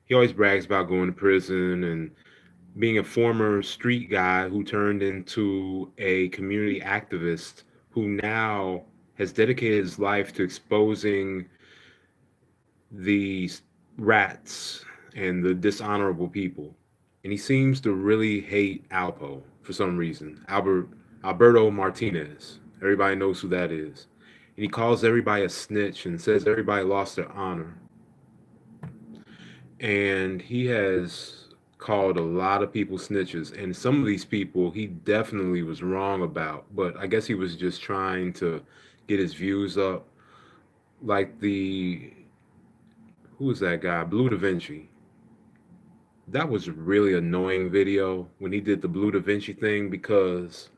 He always brags about going to prison and being a former street guy who turned into a community activist who now has dedicated his life to exposing the rats and the dishonorable people. And he seems to really hate Alpo for some reason. Alberto Martinez. Everybody knows who that is. And he calls everybody a snitch and says everybody lost their honor. And he has called a lot of people snitches. And some of these people he definitely was wrong about. But I guess he was just trying to get his views up. Like the who was that guy? Blue Da Vinci. That was a really annoying video when he did the Blue Da Vinci thing because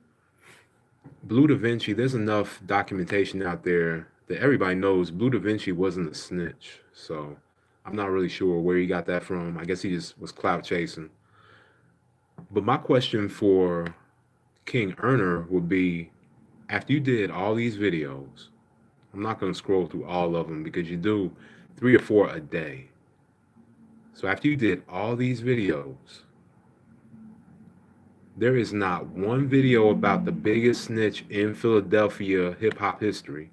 Blue Da Vinci, there's enough documentation out there that everybody knows Blue Da Vinci wasn't a snitch. So I'm not really sure where he got that from. I guess he just was clout chasing. But my question for King Erner would be after you did all these videos, I'm not going to scroll through all of them because you do 3 or 4 a day. So after you did all these videos, there is not one video about the biggest snitch in Philadelphia hip hop history.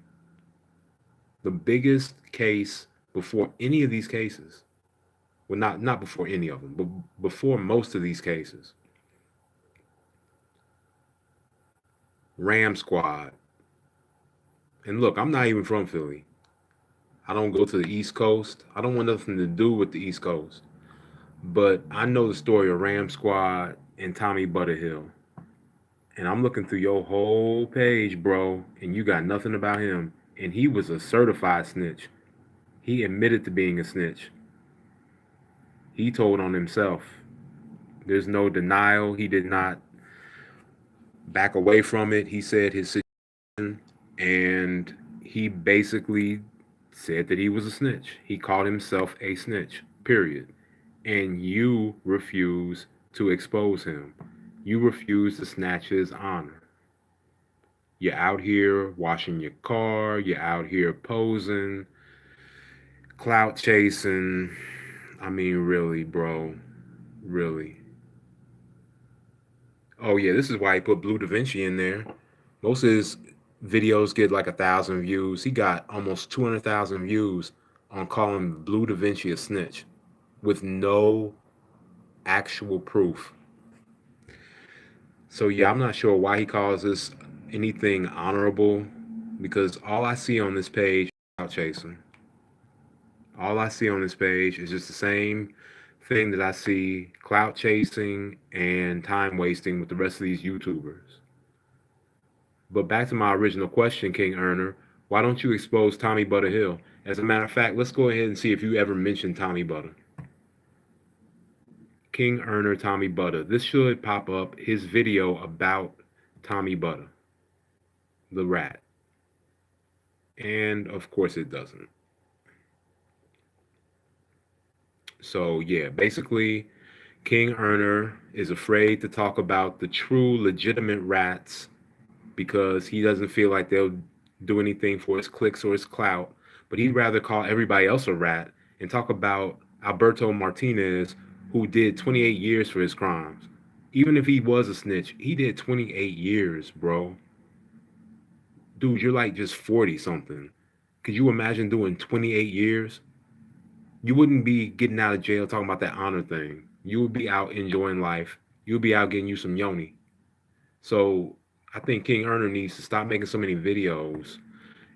The biggest case before any of these cases. Well, not before any of them, but before most of these cases. Ram Squad. And look, I'm not even from Philly. I don't go to the East Coast. I don't want nothing to do with the East Coast. But I know the story of Ram Squad and Tommy Butterhill. And I'm looking through your whole page, bro, and you got nothing about him. And he was a certified snitch. He admitted to being a snitch. He told on himself. There's no denial. He did not back away from it. He said his situation, and he basically said that he was a snitch. He called himself a snitch, period. And you refuse to expose him. You refuse to snatch his honor. You're out here washing your car. You're out here posing, clout chasing. I mean, really, bro. Really. Oh, yeah, this is why he put Blue Da Vinci in there. Most of his videos get like 1,000 views. He got almost 200,000 views on calling Blue Da Vinci a snitch with no actual proof. So, yeah, I'm not sure why he calls this anything honorable because all I see on this page is clout chasing. All I see on this page is just the same thing that I see clout chasing and time wasting with the rest of these YouTubers. But back to my original question, King Erner, why don't you expose Tommy Butter Hill? As a matter of fact, let's go ahead and see if you ever mentioned Tommy Butter. King Erner Tommy Butter. This should pop up his video about Tommy Butter, the rat. And of course it doesn't. So yeah, basically King Erner is afraid to talk about the true legitimate rats because he doesn't feel like they'll do anything for his clicks or his clout. But he'd rather call everybody else a rat and talk about Alberto Martinez, who did 28 years for his crimes. Even if he was a snitch, he did 28 years, bro. Dude, you're like just 40 something. Could you imagine doing 28 years? You wouldn't be getting out of jail talking about that honor thing. You would be out enjoying life. You would be out getting you some yoni. So I think King Erner needs to stop making so many videos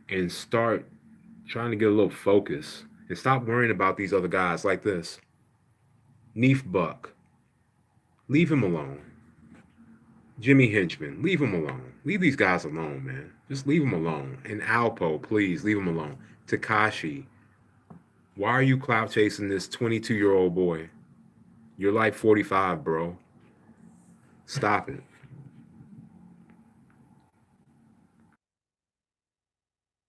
and start trying to get a little focus and stop worrying about these other guys like this. Neef Buck, leave him alone. Jimmy Henchman, leave him alone. Leave these guys alone, man. Just leave them alone. And Alpo, please leave him alone. Takashi, why are you clout chasing this 22-year-old boy? You're like 45, bro. Stop it.